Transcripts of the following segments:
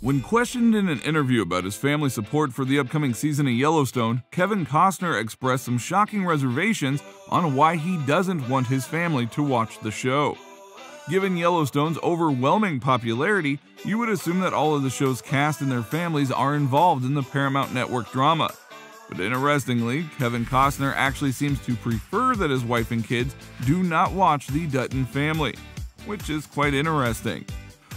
When questioned in an interview about his family support for the upcoming season of Yellowstone, Kevin Costner expressed some shocking reservations on why he doesn't want his family to watch the show. Given Yellowstone's overwhelming popularity, you would assume that all of the show's cast and their families are involved in the Paramount Network drama. But interestingly, Kevin Costner actually seems to prefer that his wife and kids do not watch the Dutton family, which is quite interesting.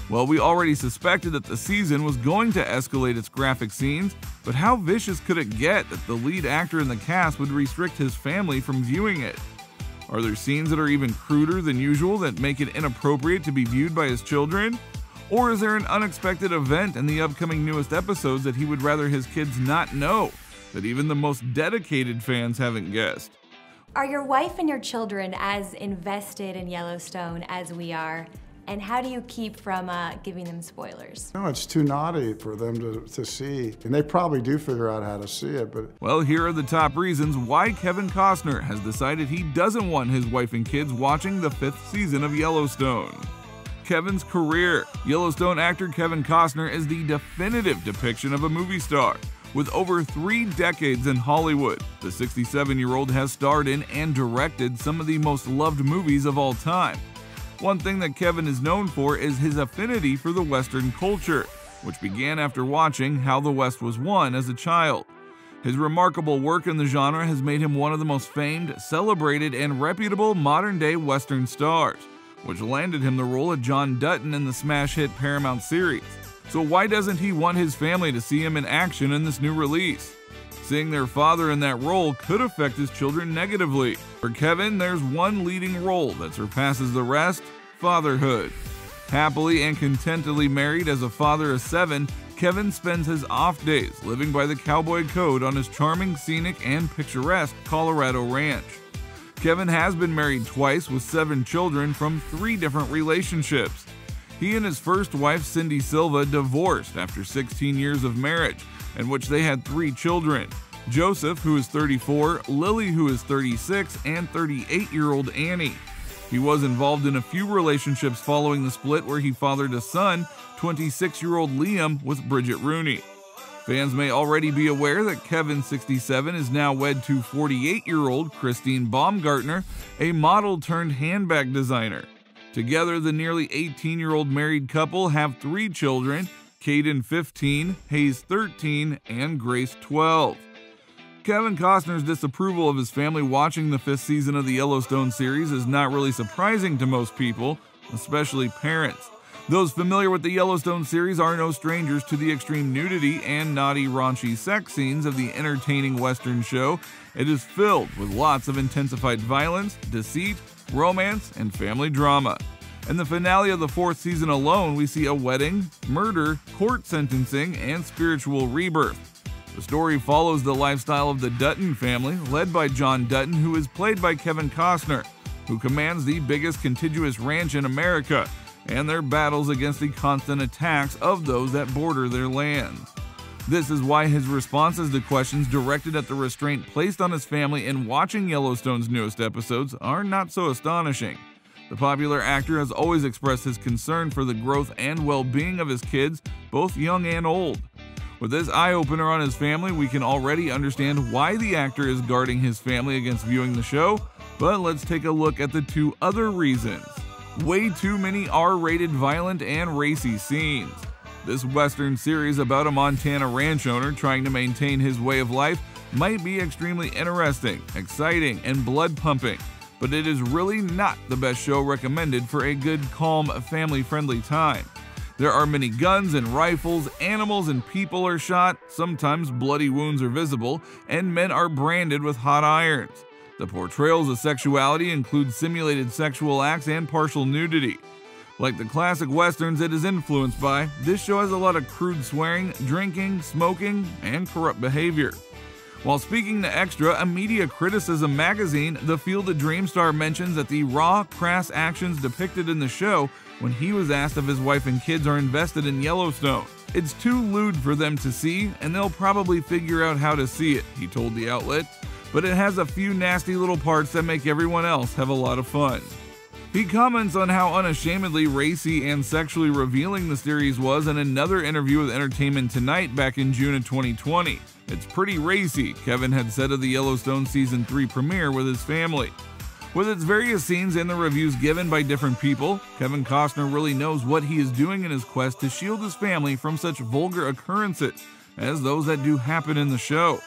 Well, we already suspected that the season was going to escalate its graphic scenes, but how vicious could it get that the lead actor in the cast would restrict his family from viewing it? Are there scenes that are even cruder than usual that make it inappropriate to be viewed by his children? Or is there an unexpected event in the upcoming newest episodes that he would rather his kids not know, that even the most dedicated fans haven't guessed? Are your wife and your children as invested in Yellowstone as we are? And how do you keep from giving them spoilers? No, it's too naughty for them to see. And they probably do figure out how to see it, but... Well, here are the top reasons why Kevin Costner has decided he doesn't want his wife and kids watching the 5th season of Yellowstone. Kevin's career. Yellowstone actor Kevin Costner is the definitive depiction of a movie star. With over 3 decades in Hollywood, the 67-year-old has starred in and directed some of the most loved movies of all time. One thing that Kevin is known for is his affinity for the Western culture, which began after watching How the West Was Won as a child. His remarkable work in the genre has made him one of the most famed, celebrated, and reputable modern-day Western stars, which landed him the role of John Dutton in the smash hit Paramount series. So why doesn't he want his family to see him in action in this new release? Seeing their father in that role could affect his children negatively. For Kevin, there's one leading role that surpasses the rest: fatherhood. Happily and contentedly married as a father of 7, Kevin spends his off days living by the cowboy code on his charming, scenic, and picturesque Colorado ranch. Kevin has been married twice with 7 children from 3 different relationships. He and his first wife, Cindy Silva, divorced after 16 years of marriage, in which they had 3 children: Joseph, who is 34, Lily, who is 36, and 38-year-old Annie. He was involved in a few relationships following the split where he fathered a son, 26-year-old Liam, with Bridget Rooney. Fans may already be aware that Kevin, 67, is now wed to 48-year-old Christine Baumgartner, a model turned handbag designer. Together, the nearly 18-year-old married couple have 3 children: Caden, 15, Hayes, 13, and Grace, 12. Kevin Costner's disapproval of his family watching the 5th season of the Yellowstone series is not really surprising to most people, especially parents. Those familiar with the Yellowstone series are no strangers to the extreme nudity and naughty, raunchy sex scenes of the entertaining Western show. It is filled with lots of intensified violence, deceit, romance, and family drama. In the finale of the 4th season alone, we see a wedding, murder, court sentencing, and spiritual rebirth. The story follows the lifestyle of the Dutton family, led by John Dutton, who is played by Kevin Costner, who commands the biggest contiguous ranch in America, and their battles against the constant attacks of those that border their lands. This is why his responses to questions directed at the restraint placed on his family in watching Yellowstone's newest episodes are not so astonishing. The popular actor has always expressed his concern for the growth and well-being of his kids, both young and old. With this eye-opener on his family, we can already understand why the actor is guarding his family against viewing the show, but let's take a look at the 2 other reasons. Way too many R-rated violent and racy scenes. This Western series about a Montana ranch owner trying to maintain his way of life might be extremely interesting, exciting, and blood-pumping, but it is really not the best show recommended for a good, calm, family-friendly time. There are many guns and rifles, animals and people are shot, sometimes bloody wounds are visible, and men are branded with hot irons. The portrayals of sexuality include simulated sexual acts and partial nudity. Like the classic westerns it is influenced by, this show has a lot of crude swearing, drinking, smoking, and corrupt behavior. While speaking to Extra, a media criticism magazine, the Field of Dreams star mentions that the raw, crass actions depicted in the show when he was asked if his wife and kids are invested in Yellowstone. It's too lewd for them to see, and they'll probably figure out how to see it, he told the outlet, but it has a few nasty little parts that make everyone else have a lot of fun. He comments on how unashamedly racy and sexually revealing the series was in another interview with Entertainment Tonight back in June of 2020. "It's pretty racy," Kevin had said of the Yellowstone Season 3 premiere with his family. With its various scenes and the reviews given by different people, Kevin Costner really knows what he is doing in his quest to shield his family from such vulgar occurrences as those that do happen in the show.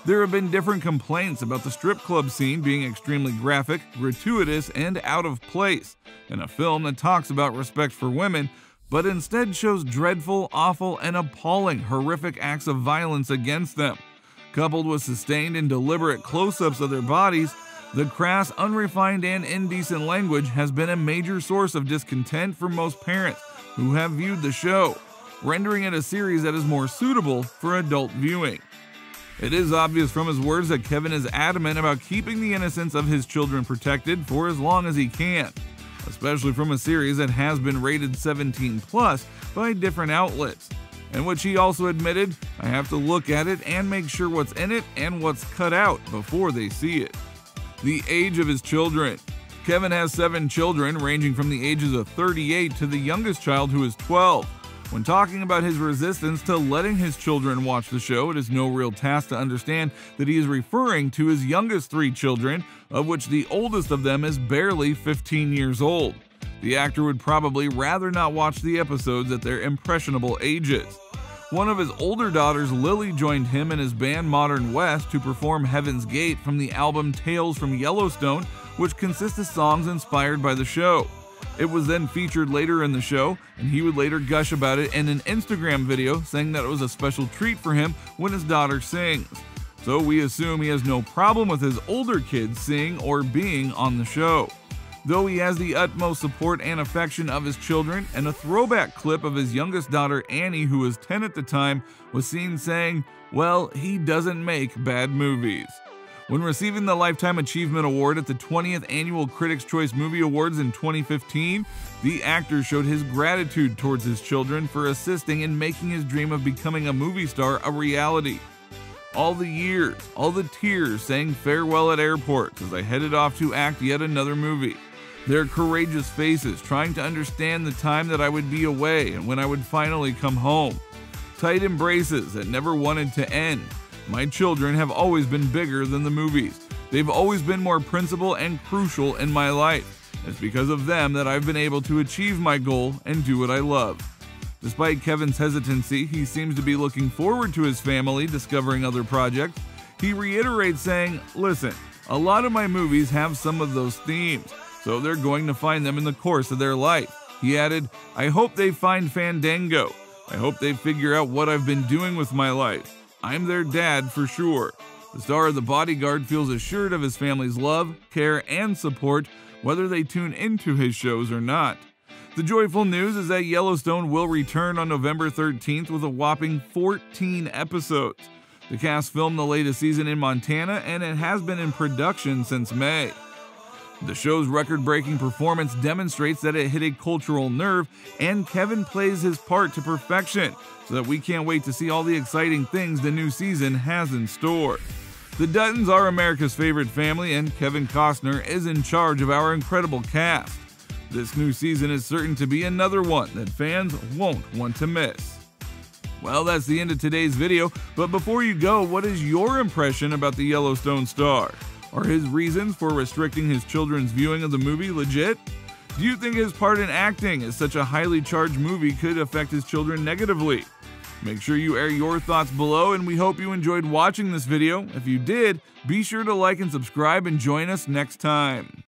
There have been different complaints about the strip club scene being extremely graphic, gratuitous, and out of place in a film that talks about respect for women, but instead shows dreadful, awful, and appalling horrific acts of violence against them. Coupled with sustained and deliberate close-ups of their bodies, the crass, unrefined, and indecent language has been a major source of discontent for most parents who have viewed the show, rendering it a series that is more suitable for adult viewing. It is obvious from his words that Kevin is adamant about keeping the innocence of his children protected for as long as he can, especially from a series that has been rated 17+ by different outlets, in which he also admitted, "I have to look at it and make sure what's in it and what's cut out before they see it." The age of his children. Kevin has 7 children, ranging from the ages of 38 to the youngest child, who is 12. When talking about his resistance to letting his children watch the show, it is no real task to understand that he is referring to his youngest 3 children, of which the oldest of them is barely 15 years old. The actor would probably rather not watch the episodes at their impressionable ages. One of his older daughters, Lily, joined him and his band Modern West to perform Heaven's Gate from the album Tales from Yellowstone, which consists of songs inspired by the show. It was then featured later in the show, and he would later gush about it in an Instagram video, saying that it was a special treat for him when his daughter sings. So we assume he has no problem with his older kids seeing or being on the show. Though he has the utmost support and affection of his children, and a throwback clip of his youngest daughter, Annie, who was 10 at the time, was seen saying, "Well, he doesn't make bad movies." When receiving the Lifetime Achievement Award at the 20th Annual Critics' Choice Movie Awards in 2015, the actor showed his gratitude towards his children for assisting in making his dream of becoming a movie star a reality. "All the years, all the tears saying farewell at airports as I headed off to act yet another movie. Their courageous faces trying to understand the time that I would be away and when I would finally come home. Tight embraces that never wanted to end. My children have always been bigger than the movies. They've always been more principal and crucial in my life. It's because of them that I've been able to achieve my goal and do what I love." Despite Kevin's hesitancy, he seems to be looking forward to his family discovering other projects. He reiterates saying, "Listen, a lot of my movies have some of those themes, so they're going to find them in the course of their life." He added, "I hope they find Fandango. I hope they figure out what I've been doing with my life. I'm their dad for sure." The star of The Bodyguard feels assured of his family's love, care, and support, whether they tune into his shows or not. The joyful news is that Yellowstone will return on November 13th with a whopping 14 episodes. The cast filmed the latest season in Montana, and it has been in production since May. The show's record-breaking performance demonstrates that it hit a cultural nerve, and Kevin plays his part to perfection, so that we can't wait to see all the exciting things the new season has in store. The Duttons are America's favorite family, and Kevin Costner is in charge of our incredible cast. This new season is certain to be another one that fans won't want to miss. Well, that's the end of today's video, but before you go, what is your impression about the Yellowstone star? Are his reasons for restricting his children's viewing of the movie legit? Do you think his part in acting as such a highly charged movie could affect his children negatively? Make sure you air your thoughts below, and we hope you enjoyed watching this video. If you did, be sure to like and subscribe and join us next time.